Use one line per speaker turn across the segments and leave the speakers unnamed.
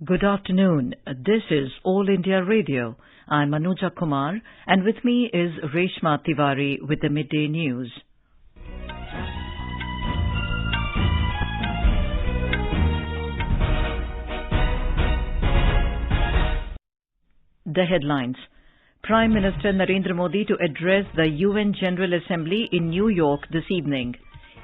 Good afternoon. This is All India Radio. I'm Anuja Kumar, and with me is Reshma Tiwari with the Midday News. The headlines. Prime Minister Narendra Modi to address the UN General Assembly in New York this evening.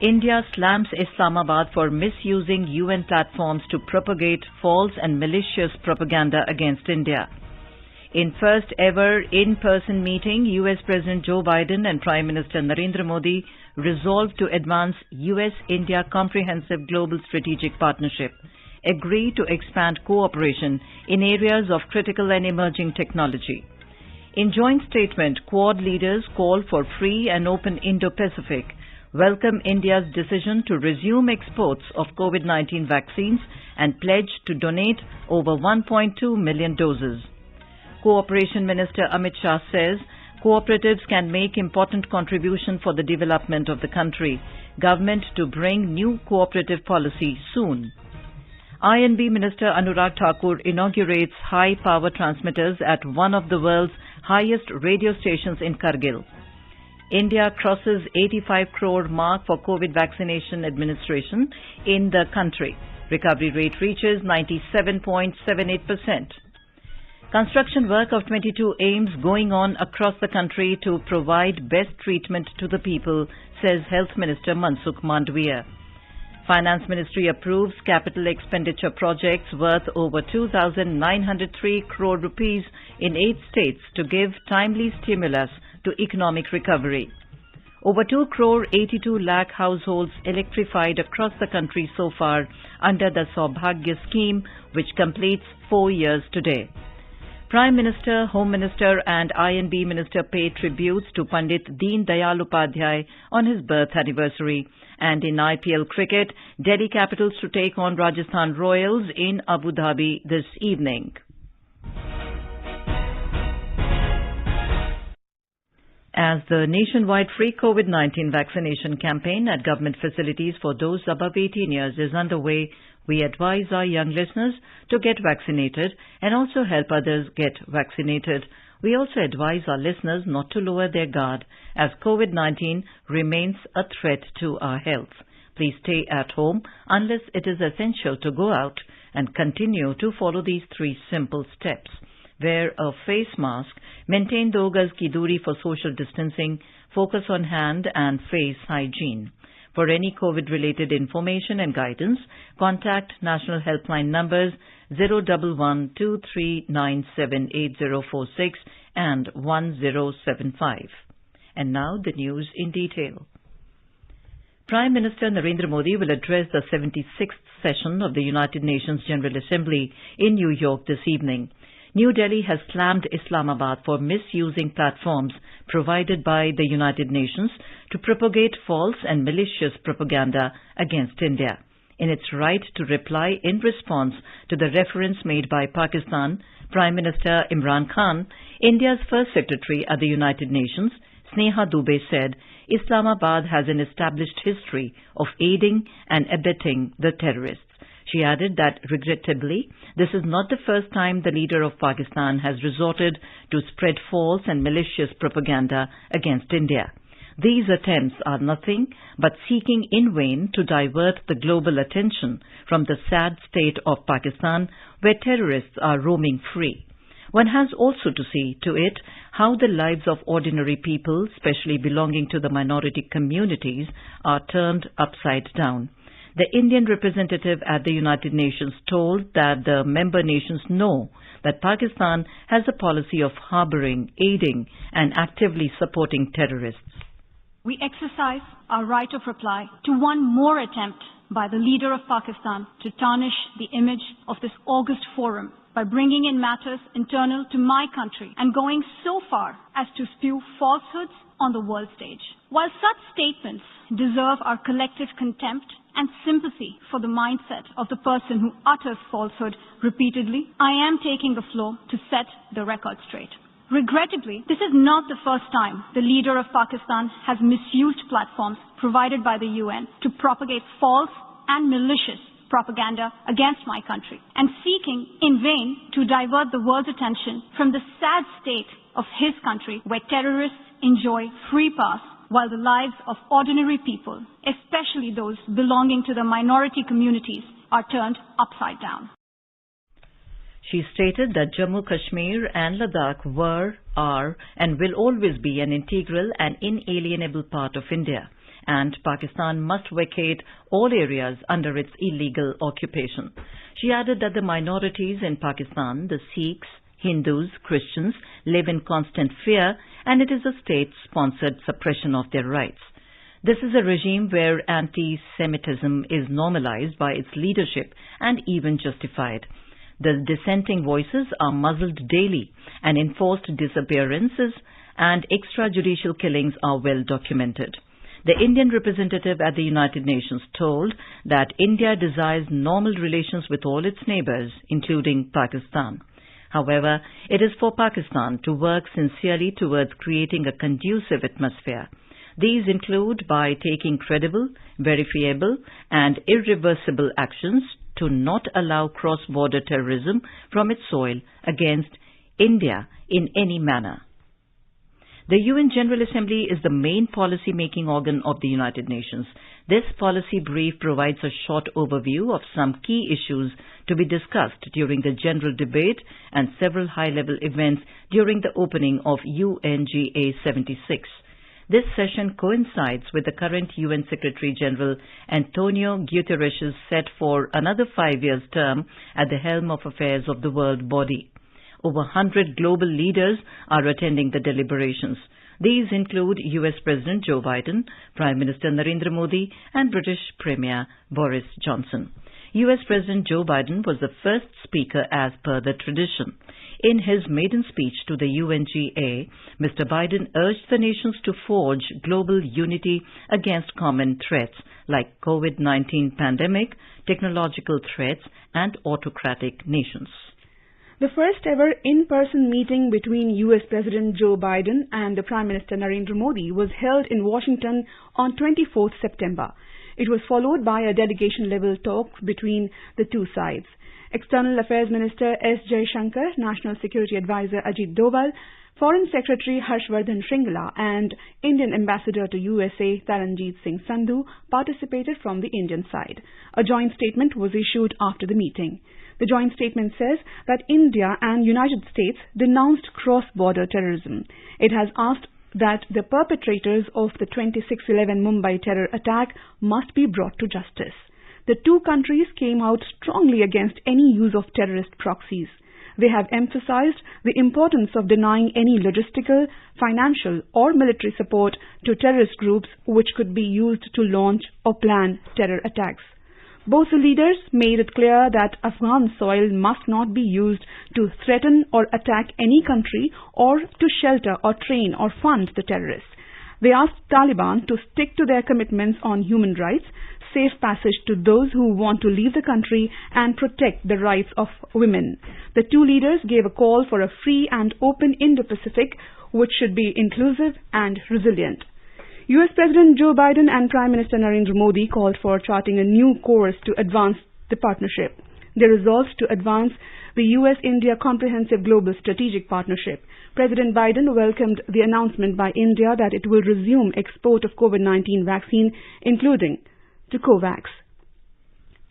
India slams Islamabad for misusing UN platforms to propagate false and malicious propaganda against India. In first ever in-person meeting, US President Joe Biden and Prime Minister Narendra Modi resolved to advance US-India Comprehensive Global Strategic Partnership, agree to expand cooperation in areas of critical and emerging technology. In joint statement, Quad leaders call for free and open Indo-Pacific, welcome India's decision to resume exports of COVID-19 vaccines and pledge to donate over 1.2 million doses. Cooperation Minister Amit Shah says cooperatives can make important contribution for the development of the country. Government to bring new cooperative policy soon. I&B Minister Anurag Thakur inaugurates high-power transmitters at one of the world's highest radio stations in Kargil. India crosses 85 crore mark for COVID vaccination administration in the country. Recovery rate reaches 97.78%. Construction work of 22 AIIMS going on across the country to provide best treatment to the people, says Health Minister Mansukh Mandviya. Finance Ministry approves capital expenditure projects worth over 2,903 crore rupees in 8 states to give timely stimulus to economic recovery. Over 2 crore 82 lakh households electrified across the country so far under the Saubhagya scheme, which completes 4 years today. Prime Minister, Home Minister and I&B Minister pay tributes to Pandit Deen Dayal Upadhyay on his birth anniversary. And in IPL cricket, Delhi Capitals to take on Rajasthan Royals in Abu Dhabi this evening. As the nationwide free COVID-19 vaccination campaign at government facilities for those above 18 years is underway, we advise our young listeners to get vaccinated and also help others get vaccinated. We also advise our listeners not to lower their guard as COVID-19 remains a threat to our health. Please stay at home unless it is essential to go out and continue to follow these 3 simple steps. Wear a face mask, maintain 2 gaz ki duri for social distancing, focus on hand and face hygiene. For any COVID-related information and guidance, contact national helpline numbers 011-2397-8046 and 1075. And now the news in detail. Prime Minister Narendra Modi will address the 76th session of the United Nations General Assembly in New York this evening. New Delhi has slammed Islamabad for misusing platforms provided by the United Nations to propagate false and malicious propaganda against India. In its right to reply in response to the reference made by Pakistan, Prime Minister Imran Khan, India's first secretary at the United Nations, Sneha Dubey said, Islamabad has an established history of aiding and abetting the terrorists. She added that, regrettably, this is not the first time the leader of Pakistan has resorted to spread false and malicious propaganda against India. These attempts are nothing but seeking in vain to divert the global attention from the sad state of Pakistan, where terrorists are roaming free. One has also to see to it how the lives of ordinary people, especially belonging to the minority communities, are turned upside down. The Indian representative at the United Nations told that the member nations know that Pakistan has a policy of harboring, aiding and actively supporting terrorists.
We exercise our right of reply to one more attempt by the leader of Pakistan to tarnish the image of this august forum by bringing in matters internal to my country and going so far as to spew falsehoods on the world stage. While such statements deserve our collective contempt and sympathy for the mindset of the person who utters falsehood repeatedly, I am taking the floor to set the record straight. Regrettably, this is not the first time the leader of Pakistan has misused platforms provided by the UN to propagate false and malicious propaganda against my country and seeking in vain to divert the world's attention from the sad state of his country where terrorists enjoy free pass while the lives of ordinary people, especially those belonging to the minority communities, are turned upside down.
She stated that Jammu, Kashmir and Ladakh were, are and will always be an integral and inalienable part of India, and Pakistan must vacate all areas under its illegal occupation. She added that the minorities in Pakistan, the Sikhs, Hindus, Christians, live in constant fear, and it is a state-sponsored suppression of their rights. This is a regime where anti-Semitism is normalized by its leadership and even justified. The dissenting voices are muzzled daily, and enforced disappearances and extrajudicial killings are well documented. The Indian representative at the United Nations told that India desires normal relations with all its neighbors, including Pakistan. However, it is for Pakistan to work sincerely towards creating a conducive atmosphere. These include by taking credible, verifiable and irreversible actions to not allow cross-border terrorism from its soil against India in any manner. The UN General Assembly is the main policy-making organ of the United Nations. This policy brief provides a short overview of some key issues to be discussed during the general debate and several high-level events during the opening of UNGA 76. This session coincides with the current UN Secretary-General Antonio Guterres' set for another 5-year term at the helm of affairs of the world body. Over 100 global leaders are attending the deliberations. These include US President Joe Biden, Prime Minister Narendra Modi, and British Premier Boris Johnson. US President Joe Biden was the first speaker as per the tradition. In his maiden speech to the UNGA, Mr. Biden urged the nations to forge global unity against common threats like COVID-19 pandemic, technological threats, and autocratic nations.
The first ever in-person meeting between US President Joe Biden and the Prime Minister Narendra Modi was held in Washington on 24th September. It was followed by a delegation-level talk between the two sides. External Affairs Minister S. Jaishankar, National Security Advisor Ajit Doval, Foreign Secretary Harshvardhan Shringla and Indian Ambassador to USA Taranjeet Singh Sandhu participated from the Indian side. A joint statement was issued after the meeting. The joint statement says that India and United States denounced cross-border terrorism. It has asked that the perpetrators of the 26/11 Mumbai terror attack must be brought to justice. The two countries came out strongly against any use of terrorist proxies. They have emphasized the importance of denying any logistical, financial or military support to terrorist groups which could be used to launch or plan terror attacks. Both the leaders made it clear that Afghan soil must not be used to threaten or attack any country or to shelter or train or fund the terrorists. They asked Taliban to stick to their commitments on human rights, safe passage to those who want to leave the country, and protect the rights of women. The two leaders gave a call for a free and open Indo-Pacific which should be inclusive and resilient. US President Joe Biden and Prime Minister Narendra Modi called for charting a new course to advance the partnership. They resolved to advance the US-India Comprehensive Global Strategic Partnership. President Biden welcomed the announcement by India that it will resume export of COVID-19 vaccine, including to COVAX.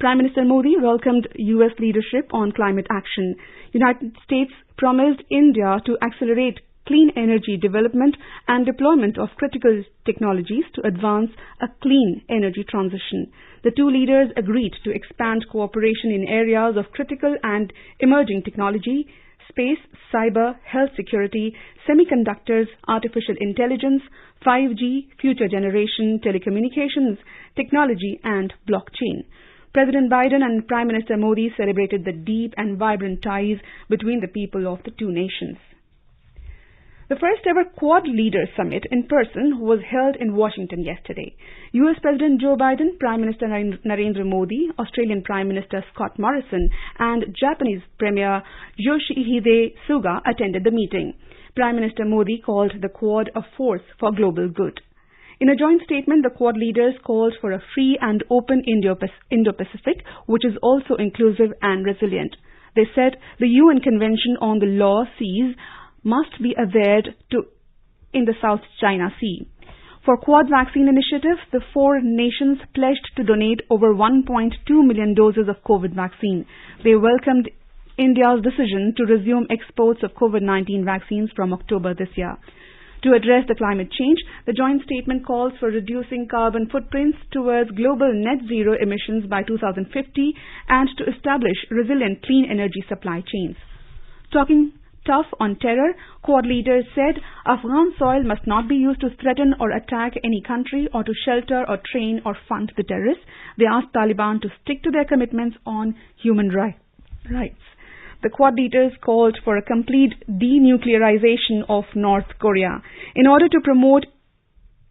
Prime Minister Modi welcomed US leadership on climate action. United States promised India to accelerate clean energy development and deployment of critical technologies to advance a clean energy transition. The two leaders agreed to expand cooperation in areas of critical and emerging technology, space, cyber, health security, semiconductors, artificial intelligence, 5G, future generation telecommunications, technology, and blockchain. President Biden and Prime Minister Modi celebrated the deep and vibrant ties between the people of the two nations. The first ever Quad Leaders Summit in person was held in Washington yesterday. US President Joe Biden, Prime Minister Narendra Modi, Australian Prime Minister Scott Morrison, and Japanese Premier Yoshihide Suga attended the meeting. Prime Minister Modi called the Quad a force for global good. In a joint statement, the Quad leaders called for a free and open Indo-Pacific, which is also inclusive and resilient. They said the UN Convention on the Law Seas must be adhered to in the South China Sea. For Quad vaccine initiative, the 4 nations pledged to donate over 1.2 million doses of COVID vaccine. They welcomed India's decision to resume exports of COVID-19 vaccines from October this year. To address the climate change, the joint statement calls for reducing carbon footprints towards global net zero emissions by 2050 and to establish resilient clean energy supply chains. Talking tough on terror, Quad leaders said Afghan soil must not be used to threaten or attack any country or to shelter or train or fund the terrorists. They asked Taliban to stick to their commitments on human rights. The Quad leaders called for a complete denuclearization of North Korea. In order to promote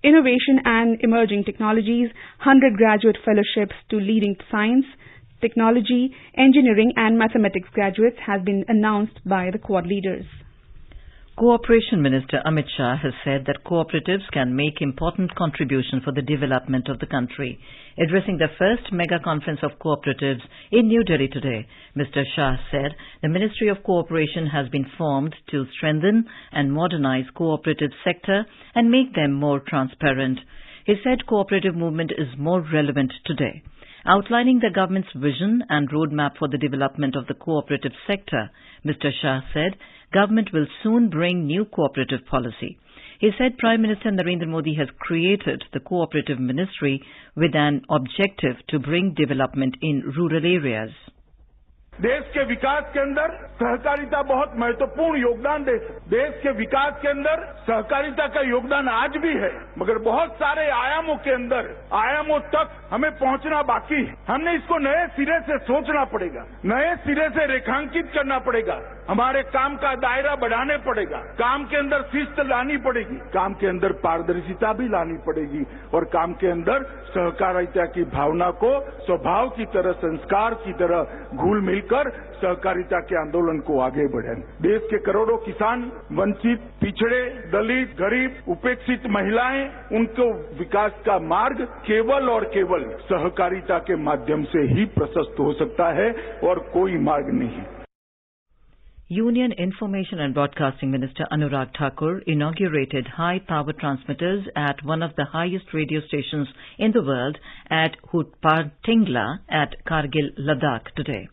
innovation and emerging technologies, 100 graduate fellowships to leading science, technology, engineering and mathematics graduates has been announced by the Quad leaders.
Cooperation Minister Amit Shah has said that cooperatives can make important contribution for the development of the country. Addressing the first mega conference of cooperatives in New Delhi today, Mr. Shah said the Ministry of Cooperation has been formed to strengthen and modernize cooperative sector and make them more transparent. He said cooperative movement is more relevant today. Outlining the government's vision and roadmap for the development of the cooperative sector, Mr. Shah said government will soon bring new cooperative policy. He said Prime Minister Narendra Modi has created the Cooperative Ministry with an objective to bring development in rural areas.
देश के विकास के अंदर सहकारिता बहुत महत्वपूर्ण योगदान देश के विकास के अंदर सहकारिता का योगदान आज भी है, मगर बहुत सारे आयामों तक हमें पहुंचना बाकी है। हमने इसको नए सिरे से सोचना पड़ेगा, नए सिरे से रेखांकित करना पड़ेगा, हमारे काम का दायरा बढ़ाने पड़ेगा, काम के अंदर शिस्त लानी पड़ेगी, काम के अंदर पारदर्शिता भी लानी पड़ेगी और काम के अंदर सहकारिता की भावना को स्वभाव की तरह, संस्कार की तरह घुल मिलकर सहकारिता के आंदोलन को आगे बढ़ाएं। देश के करोड़ों किसान, वंचित, पिछड़े, दलित, गरीब, उपेक्षित महिलाएं, उनको विकास का मार्ग केवल और केवल सहकारिता के माध्यम से ही प्रशस्त हो सकता है और कोई मार्ग नहीं।
Union Information and Broadcasting Minister Anurag Thakur inaugurated high-power transmitters at one of the highest radio stations in the world at Hutpartingla at Kargil, Ladakh today.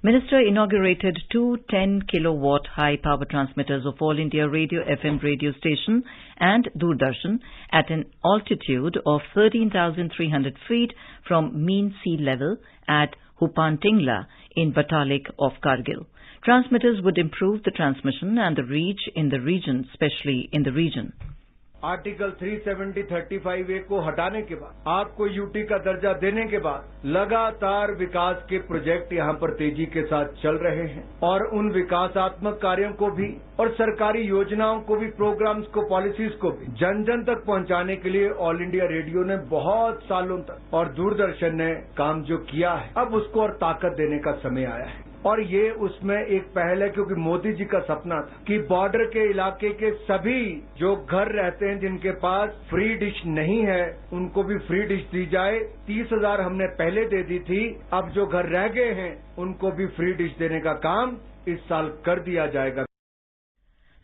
Minister inaugurated two 10-kilowatt high-power transmitters of All India Radio FM radio station and Doordarshan at an altitude of 13,300 feet from mean sea level at Hutpartingla in Batalik of Kargil. Transmitters would improve the transmission and the reach in the region, especially in the region.
Article 370-35A को हटाने के बाद, आपको UT का दर्जा देने के बाद लगातार विकास के प्रोजेक्ट यहाँ पर तेजी के साथ चल रहे हैं और उन विकासात्मक कार्यों को भी और सरकारी योजनाओं को भी, प्रोग्राम्स को, पॉलिसीज को भी जन जन तक पहुँचाने के लिए ऑल इंडिया रेडियो ने बहुत सालों तक और दूरदर्शन ने काम जो किया है, अब उसको और ताकत देने का समय आया है। और ये उसमें एक पहल है, क्योंकि मोदी जी का सपना था कि बॉर्डर के इलाके के सभी जो घर रहते हैं जिनके पास फ्री डिश नहीं है, उनको भी फ्री डिश दी जाए। 30,000 हमने पहले दे दी थी, अब जो घर रह गए हैं उनको भी फ्री डिश देने का काम इस साल कर दिया जाएगा।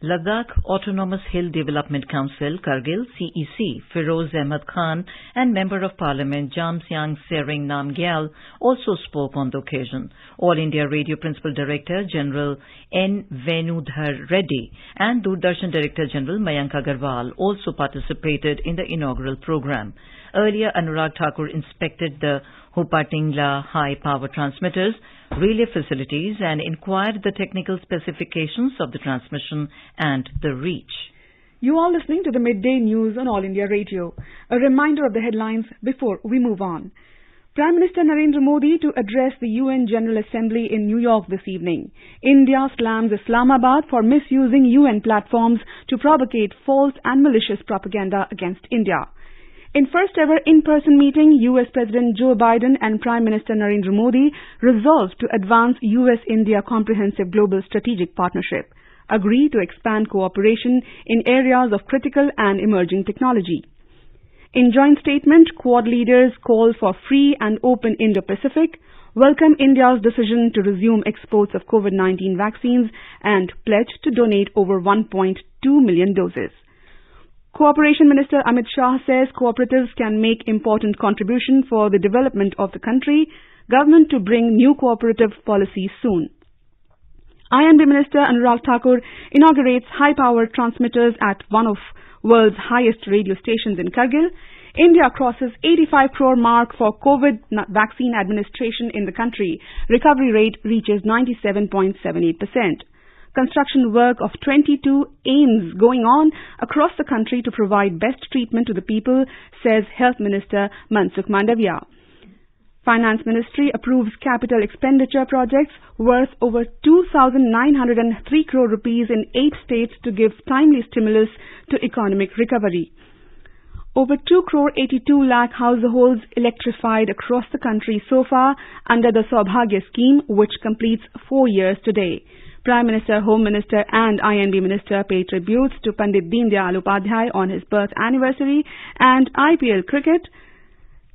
Ladakh Autonomous Hill Development Council, Kargil, CEC, Feroz Ahmed Khan and Member of Parliament Jamsyang Sering Namgyal also spoke on the occasion. All India Radio Principal Director General N. Venudhar Reddy and Doordarshan Director General Mayank Agarwal also participated in the inaugural program. Earlier, Anurag Thakur inspected the Hutpartingla high-power transmitters, relay facilities and inquired the technical specifications of the transmission and the reach.
You are listening to the Midday News on All India Radio. A reminder of the headlines before we move on. Prime Minister Narendra Modi to address the UN General Assembly in New York this evening. India slams Islamabad for misusing UN platforms to propagate false and malicious propaganda against India. In first ever in-person meeting, US President Joe Biden and Prime Minister Narendra Modi resolved to advance US-India Comprehensive Global Strategic Partnership, agree to expand cooperation in areas of critical and emerging technology. In joint statement, Quad leaders call for free and open Indo-Pacific, welcome India's decision to resume exports of COVID-19 vaccines and pledge to donate over 1.2 million doses. Cooperation Minister Amit Shah says cooperatives can make important contribution for the development of the country, government to bring new cooperative policies soon. INB Minister Anurag Thakur inaugurates high-powered transmitters at one of world's highest radio stations in Kargil. India crosses 85 crore mark for COVID vaccine administration in the country. Recovery rate reaches 97.78%. Construction work of 22 AIIMS going on across the country to provide best treatment to the people, says Health Minister Mansukh Mandavia. Finance Ministry approves capital expenditure projects worth over 2,903 crore rupees in 8 states to give timely stimulus to economic recovery. Over 2 crore 82 lakh households electrified across the country so far under the Saubhagya scheme, which completes 4 years today. Prime Minister, Home Minister and INB Minister pay tributes to Pandit Deen Dayal Upadhyay on his birth anniversary. And IPL cricket,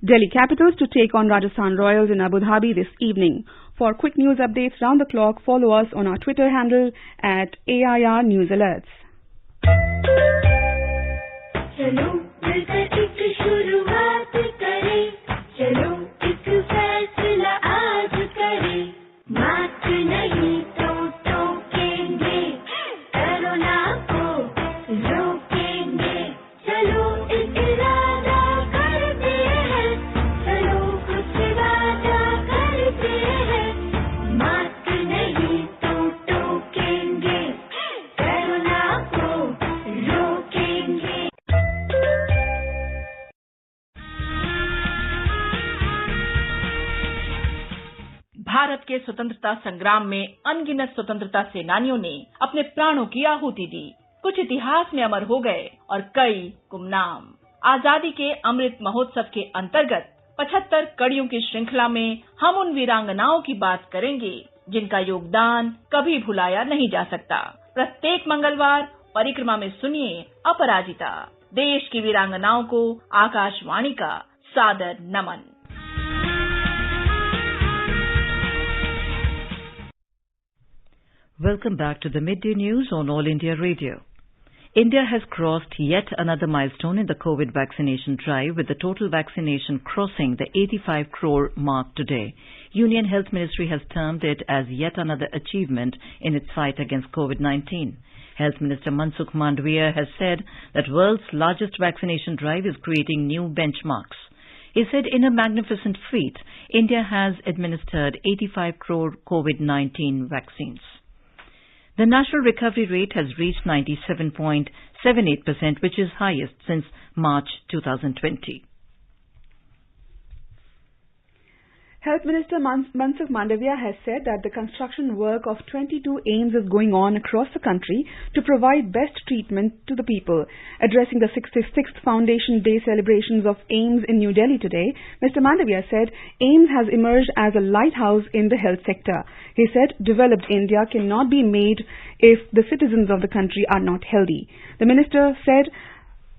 Delhi Capitals to take on Rajasthan Royals in Abu Dhabi this evening. For quick news updates round the clock, follow us on our Twitter handle at AIR News Alerts.
चलो मिलकर एक शुरुआत करें, चलो एक फैसला आज करें, मास्क नहीं तो टोकेंगे, कोरोना को रोकेंगे, चलो एक इरादा करते हैं, चलो कुछ वादा करते हैं, मास्क नहीं तो टोकेंगे, कोरोना को रोकेंगे.
भारत के स्वतंत्रता संग्राम में अनगिनत स्वतंत्रता सेनानियों ने अपने प्राणों की आहुति दी. कुछ इतिहास में अमर हो गए और कई गुमनाम. आजादी के अमृत महोत्सव के अंतर्गत 75 कड़ियों की श्रृंखला में हम उन वीरांगनाओं की बात करेंगे जिनका योगदान कभी भुलाया नहीं जा सकता. प्रत्येक मंगलवार परिक्रमा में सुनिए अपराजिता, देश की वीरांगनाओं को आकाशवाणी का सादर नमन.
Welcome back to the Midday News on All India Radio. India has crossed yet another milestone in the COVID vaccination drive, with the total vaccination crossing the 85 crore mark today. Union Health Ministry has termed it as yet another achievement in its fight against COVID-19. Health Minister Mansukh Mandavia has said that world's largest vaccination drive is creating new benchmarks. He said in a magnificent feat, India has administered 85 crore COVID-19 vaccines. The national recovery rate has reached 97.78%, which is highest since March 2020.
Health Minister Mansukh Mandavia has said that the construction work of 22 AIIMS is going on across the country to provide best treatment to the people. Addressing the 66th Foundation Day celebrations of AIIMS in New Delhi today, Mr. Mandavia said AIIMS has emerged as a lighthouse in the health sector. He said developed India cannot be made if the citizens of the country are not healthy. The minister said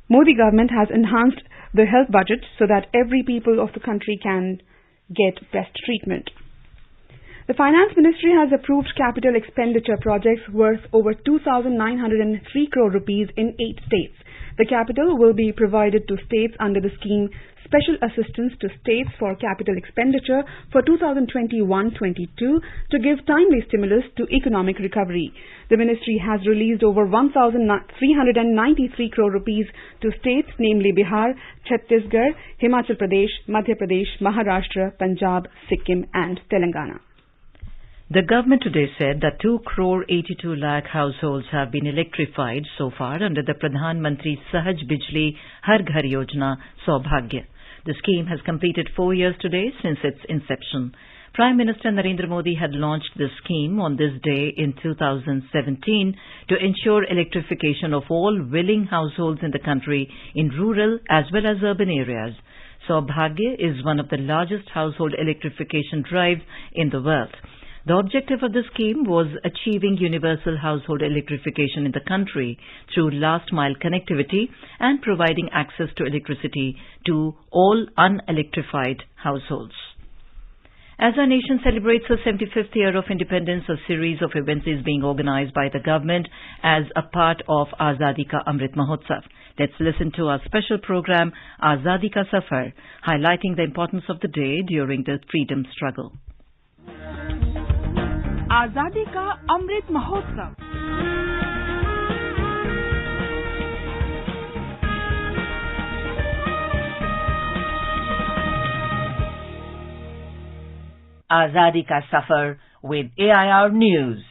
Modi government has enhanced the health budget so that every people of the country can get best treatment. The Finance Ministry has approved capital expenditure projects worth over 2,903 crore rupees in 8 states. The capital will be provided to states under the scheme Special Assistance to States for Capital Expenditure for 2021-22 to give timely stimulus to economic recovery. The ministry has released over 1,393 crore rupees to states, namely Bihar, Chhattisgarh, Himachal Pradesh, Madhya Pradesh, Maharashtra, Punjab, Sikkim and Telangana.
The government today said that 2 crore 82 lakh households have been electrified so far under the Pradhan Mantri Sahaj Bijli Har Ghar Yojana Saubhagya. The scheme has completed 4 years today since its inception. Prime Minister Narendra Modi had launched this scheme on this day in 2017 to ensure electrification of all willing households in the country in rural as well as urban areas. Saubhagya is one of the largest household electrification drives in the world. The objective of the scheme was achieving universal household electrification in the country through last-mile connectivity and providing access to electricity to all unelectrified households. As our nation celebrates the 75th year of independence, a series of events is being organized by the government as a part of Azadi Ka Amrit Mahotsav. Let's listen to our special program, Azadi Ka Safar, highlighting the importance of the day during the freedom struggle.
Azadi Ka Amrit Mahotsav.
Azadi Ka Safar with AIR News.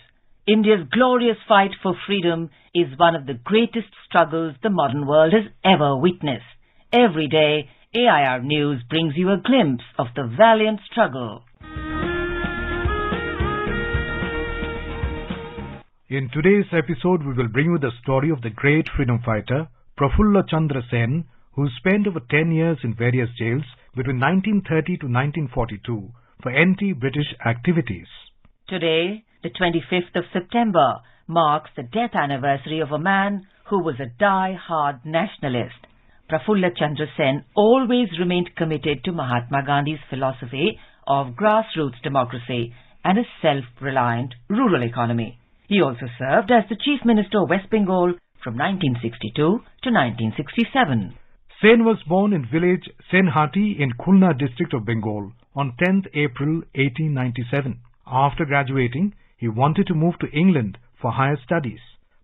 India's glorious fight for freedom is one of the greatest struggles the modern world has ever witnessed. Every day, AIR News brings you a glimpse of the valiant struggle.
In today's episode, we will bring you the story of the great freedom fighter, Prafulla Chandra Sen, who spent over 10 years in various jails between 1930 to 1942 for anti-British activities.
Today, the 25th of September, marks the death anniversary of a man who was a die-hard nationalist. Prafulla Chandra Sen always remained committed to Mahatma Gandhi's philosophy of grassroots democracy and a self-reliant rural economy. He also served as the Chief Minister of West Bengal from 1962 to 1967.
Sen was born in village Senhati in Khulna district of Bengal on 10th April 1897. After graduating, he wanted to move to England for higher studies.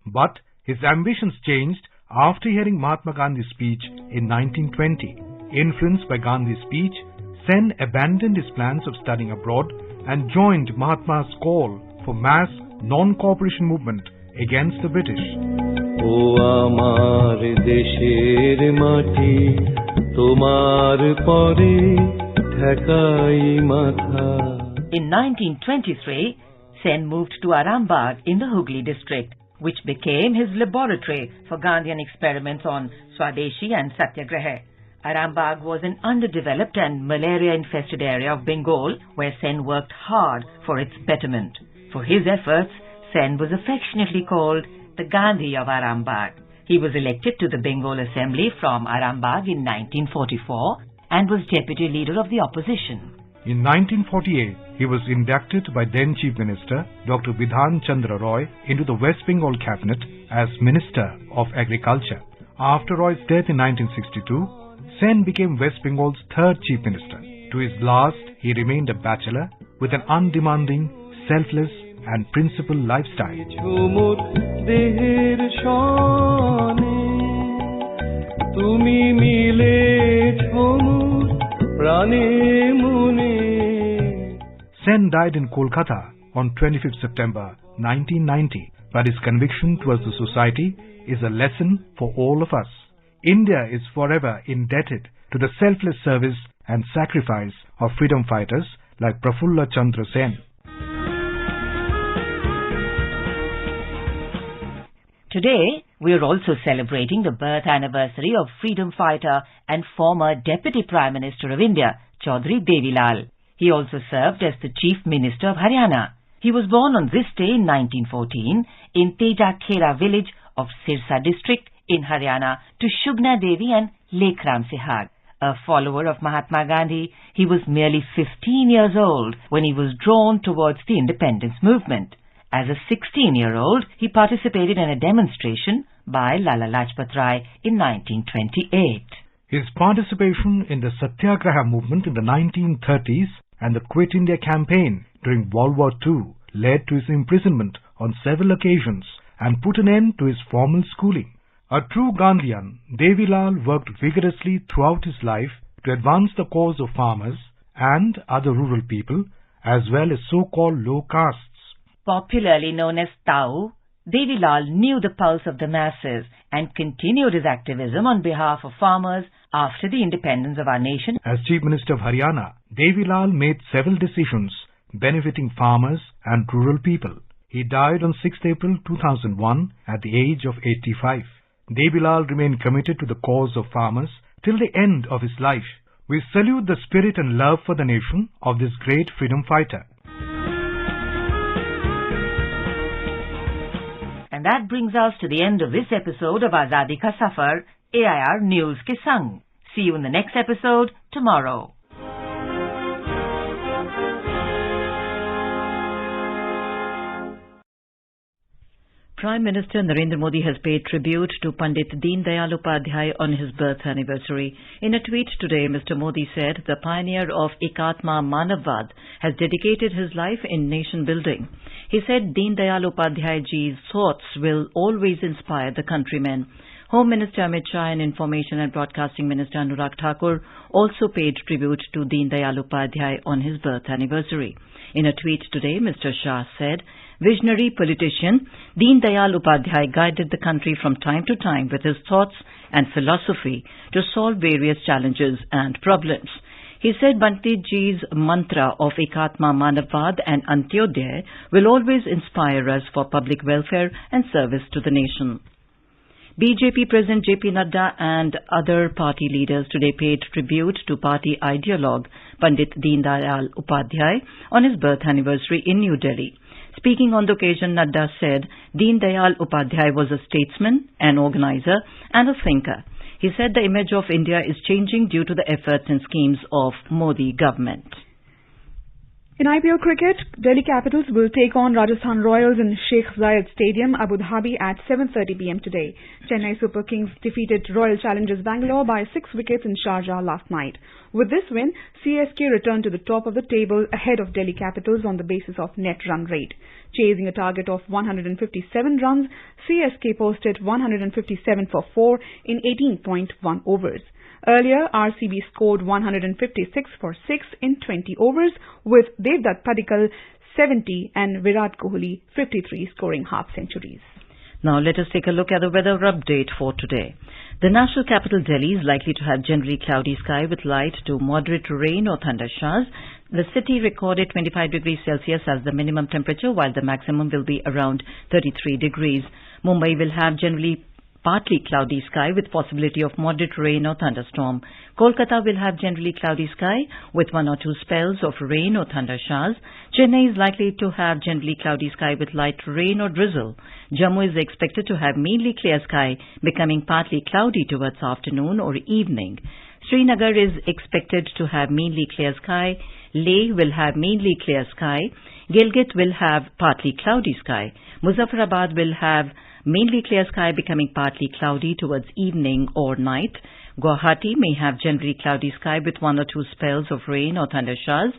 But his ambitions changed after hearing Mahatma Gandhi's speech in 1920. Influenced by Gandhi's speech, Sen abandoned his plans of studying abroad and joined Mahatma's call for mass non-cooperation movement against the British.
O amar desher mati tomar pore thakai matha.
In 1923, Sen moved to Arambagh in the Hooghly district, which became his laboratory for Gandhian experiments on Swadeshi and Satyagraha. Arambagh was an underdeveloped and malaria-infested area of Bengal where Sen worked hard for its betterment. For his efforts, Sen was affectionately called the Gandhi of Arambagh. He was elected to the Bengal Assembly from Arambagh in 1944 and was deputy leader of the opposition.
In 1948, he was inducted by then Chief Minister Dr. Bidhan Chandra Roy into the West Bengal Cabinet as Minister of Agriculture. After Roy's death in 1962, Sen became West Bengal's third Chief Minister. To his last, he remained a bachelor with an undemanding, selfless and principled lifestyle. Sen died in Kolkata on 25th September 1990, but his conviction towards the society is a lesson for all of us. India is forever indebted to the selfless service and sacrifice of freedom fighters like Prafulla Chandra Sen.
Today, we are also celebrating the birth anniversary of freedom fighter and former Deputy Prime Minister of India, Chaudhry Devilal. He also served as the Chief Minister of Haryana. He was born on this day in 1914 in Tejakhera village of Sirsa district in Haryana to Shugna Devi and Lekram Sehag. A follower of Mahatma Gandhi, he was merely 15 years old when he was drawn towards the independence movement. As a 16-year-old, he participated in a demonstration by Lala Lajpat Rai in 1928.
His participation in the Satyagraha movement in the 1930s and the Quit India campaign during World War II led to his imprisonment on several occasions and put an end to his formal schooling. A true Gandhian, Devilal worked vigorously throughout his life to advance the cause of farmers and other rural people, as well as so-called low castes.
Popularly known as Tau, Devilal knew the pulse of the masses and continued his activism on behalf of farmers after the independence of our nation.
As Chief Minister of Haryana, Devilal made several decisions benefiting farmers and rural people. He died on 6th April 2001 at the age of 85. Devilal remained committed to the cause of farmers till the end of his life. We salute the spirit and love for the nation of this great freedom fighter.
And that brings us to the end of this episode of Azadi Ka Safar, AIR News ke Sang. See you in the next episode tomorrow.
Prime Minister Narendra Modi has paid tribute to Pandit Deen Dayal Upadhyay on his birth anniversary. In a tweet today, Mr. Modi said the pioneer of Ekatma Manavvad has dedicated his life in nation building. He said Deen Dayal Upadhyay ji's thoughts will always inspire the countrymen. Home Minister Amit Shah and Information and Broadcasting Minister Anurag Thakur also paid tribute to Deen Dayal Upadhyay on his birth anniversary. In a tweet today, Mr. Shah said, visionary politician Deen Dayal Upadhyay guided the country from time to time with his thoughts and philosophy to solve various challenges and problems. He said Pandit ji's mantra of Ekatma Manavvad and Antyodaya will always inspire us for public welfare and service to the nation. BJP President JP Nadda and other party leaders today paid tribute to party ideologue Pandit Deen Dayal Upadhyay on his birth anniversary in New Delhi. Speaking on the occasion, Nadda said Deen Dayal Upadhyay was a statesman, an organizer and a thinker. He said the image of India is changing due to the efforts and schemes of Modi government.
In IPL cricket, Delhi Capitals will take on Rajasthan Royals in Sheikh Zayed Stadium, Abu Dhabi at 7:30 p.m. today. Chennai Super Kings defeated Royal Challengers Bangalore by 6 wickets in Sharjah last night. With this win, CSK returned to the top of the table ahead of Delhi Capitals on the basis of net run rate. Chasing a target of 157 runs, CSK posted 157 for 4 in 18.1 overs. Earlier, RCB scored 156 for 6 in 20 overs, with Devdutt Padikkal 70 and Virat Kohli 53 scoring half centuries.
Now let us take a look at the weather update for today. The national capital Delhi is likely to have generally cloudy sky with light to moderate rain or thunder showers. The city recorded 25 degrees Celsius as the minimum temperature, while the maximum will be around 33 degrees. Mumbai will have generally partly cloudy sky with possibility of moderate rain or thunderstorm. Kolkata will have generally cloudy sky with 1 or 2 spells of rain or thunder showers. Chennai is likely to have generally cloudy sky with light rain or drizzle. Jammu is expected to have mainly clear sky, becoming partly cloudy towards afternoon or evening. Srinagar is expected to have mainly clear sky. Leh will have mainly clear sky. Gilgit will have partly cloudy sky. Muzaffarabad will have mainly clear sky becoming partly cloudy towards evening or night. Guwahati may have generally cloudy sky with 1 or 2 spells of rain or thunder showers.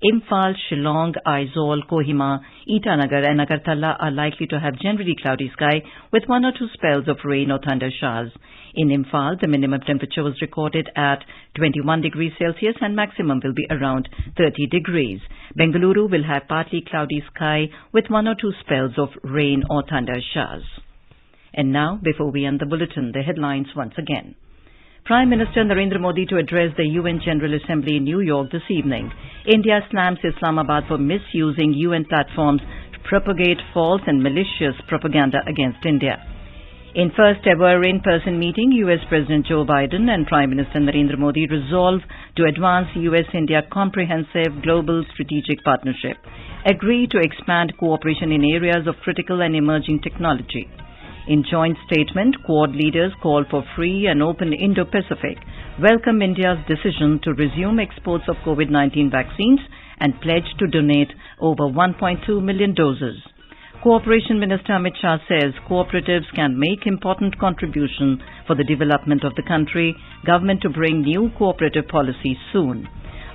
Imphal, Shillong, Aizawl, Kohima, Itanagar and Agartala are likely to have generally cloudy sky with 1 or 2 spells of rain or thunder showers. In Imphal, the minimum temperature was recorded at 21 degrees Celsius and maximum will be around 30 degrees. Bengaluru will have partly cloudy sky with 1 or 2 spells of rain or thunder showers. And now, before we end the bulletin, the headlines once again. Prime Minister Narendra Modi to address the UN General Assembly in New York this evening. India slams Islamabad for misusing UN platforms to propagate false and malicious propaganda against India. In first ever in-person meeting, US President Joe Biden and Prime Minister Narendra Modi resolve to advance US-India comprehensive global strategic partnership, agree to expand cooperation in areas of critical and emerging technology. In joint statement, Quad leaders call for free and open Indo-Pacific, welcome India's decision to resume exports of COVID-19 vaccines and pledge to donate over 1.2 million doses. Cooperation Minister Amit Shah says cooperatives can make important contribution for the development of the country, government to bring new cooperative policies soon.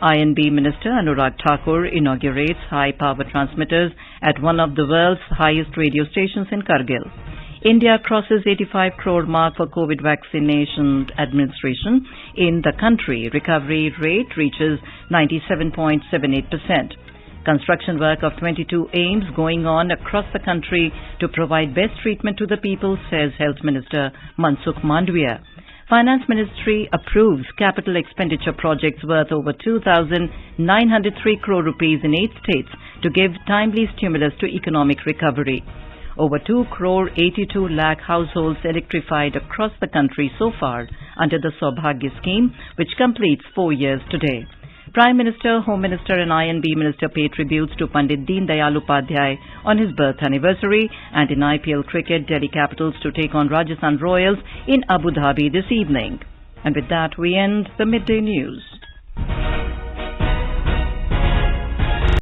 INB Minister Anurag Thakur inaugurates high-power transmitters at one of the world's highest radio stations in Kargil. India crosses 85 crore mark for COVID vaccination administration in the country. Recovery rate reaches 97.78%. Construction work of 22 AIIMS going on across the country to provide best treatment to the people, says Health Minister Mansukh Mandviya. Finance Ministry approves capital expenditure projects worth over 2,903 crore rupees in 8 states to give timely stimulus to economic recovery. Over 2 crore 82 lakh households electrified across the country so far under the Saubhagya scheme, which completes 4 years today. Prime Minister, Home Minister and INB Minister pay tributes to Pandit Deen Dayal Upadhyay on his birth anniversary. And in IPL cricket, Delhi Capitals to take on Rajasthan Royals in Abu Dhabi this evening. And with that, we end the Midday News.